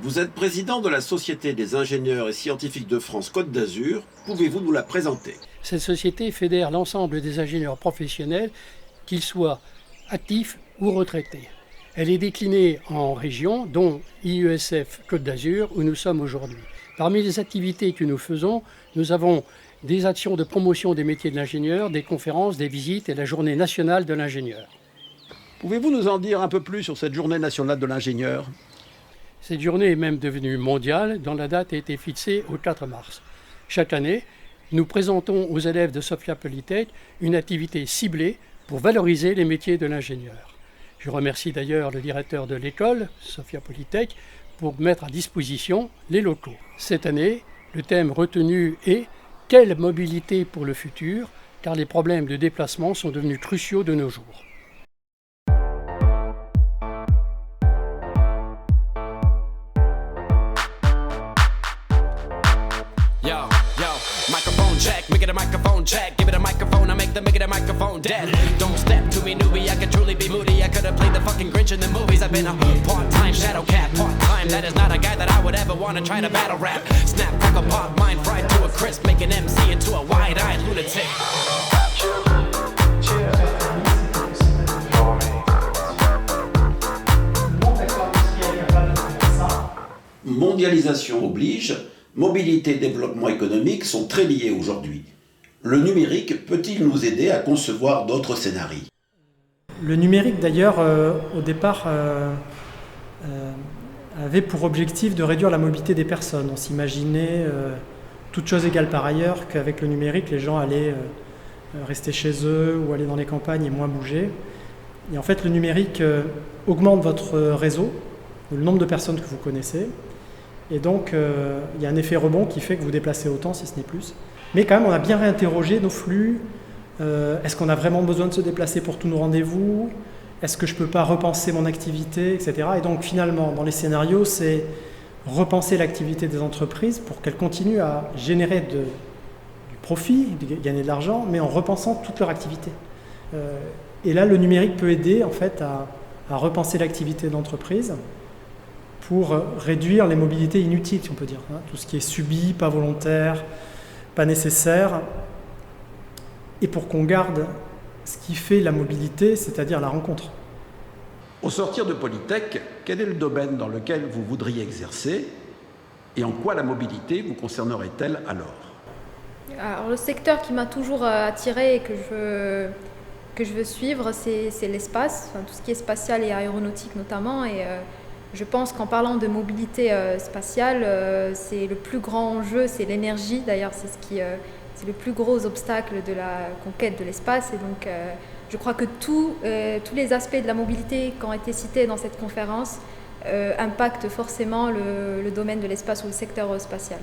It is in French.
Vous êtes président de la Société des ingénieurs et scientifiques de France Côte d'Azur. Pouvez-vous nous la présenter? Cette société fédère l'ensemble des ingénieurs professionnels, qu'ils soient actifs ou retraités. Elle est déclinée en régions, dont IESF Côte d'Azur, où nous sommes aujourd'hui. Parmi les activités que nous faisons, nous avons des actions de promotion des métiers de l'ingénieur, des conférences, des visites et la journée nationale de l'ingénieur. Pouvez-vous nous en dire un peu plus sur cette journée nationale de l'ingénieur? Cette journée est même devenue mondiale, dont la date a été fixée au 4 mars. Chaque année, nous présentons aux élèves de Sophia Polytech une activité ciblée pour valoriser les métiers de l'ingénieur. Je remercie d'ailleurs le directeur de l'école, Sophia Polytech, pour mettre à disposition les locaux. Cette année, le thème retenu est « Quelle mobilité pour le futur ?», car les problèmes de déplacement sont devenus cruciaux de nos jours. Microphone check, make it a microphone check. Give it a microphone, I make it a microphone dead. Don't step to me, newbie, I could truly be moody. I could have played the fucking Grinch in the movies. I've been a part-time shadow cat, part-time. That is not a guy that I would ever want to try to battle rap. Snap, crackle, pop, mind fried to a crisp. Make an MC into a wide-eyed lunatic. Mondialisation oblige, mobilité et développement économique sont très liés aujourd'hui. Le numérique peut-il nous aider à concevoir d'autres scénarios? Le numérique d'ailleurs, au départ, avait pour objectif de réduire la mobilité des personnes. On s'imaginait, toutes choses égales par ailleurs, qu'avec le numérique, les gens allaient rester chez eux ou aller dans les campagnes et moins bouger. Et en fait, le numérique augmente votre réseau, le nombre de personnes que vous connaissez. Et donc, il y a un effet rebond qui fait que vous déplacez autant, si ce n'est plus. Mais quand même, on a bien réinterrogé nos flux. Est-ce qu'on a vraiment besoin de se déplacer pour tous nos rendez-vous? Est-ce que je ne peux pas repenser mon activité, etc. Et donc, finalement, dans les scénarios, c'est repenser l'activité des entreprises pour qu'elles continuent à générer du profit, gagner de l'argent, mais en repensant toute leur activité. Et là, le numérique peut aider, en fait, à repenser l'activité de l'entreprise pour réduire les mobilités inutiles, si on peut dire. Tout ce qui est subi, pas volontaire, pas nécessaire. Et pour qu'on garde ce qui fait la mobilité, c'est-à-dire la rencontre. Au sortir de Polytech, quel est le domaine dans lequel vous voudriez exercer et en quoi la mobilité vous concernerait-elle alors? Alors, le secteur qui m'a toujours attiré et que je veux suivre, c'est l'espace, enfin, tout ce qui est spatial et aéronautique notamment. Et je pense qu'en parlant de mobilité spatiale, c'est le plus grand enjeu, c'est l'énergie. D'ailleurs, c'est le plus gros obstacle de la conquête de l'espace. Et donc, je crois que tous les aspects de la mobilité qui ont été cités dans cette conférence impactent forcément le domaine de l'espace ou le secteur spatial.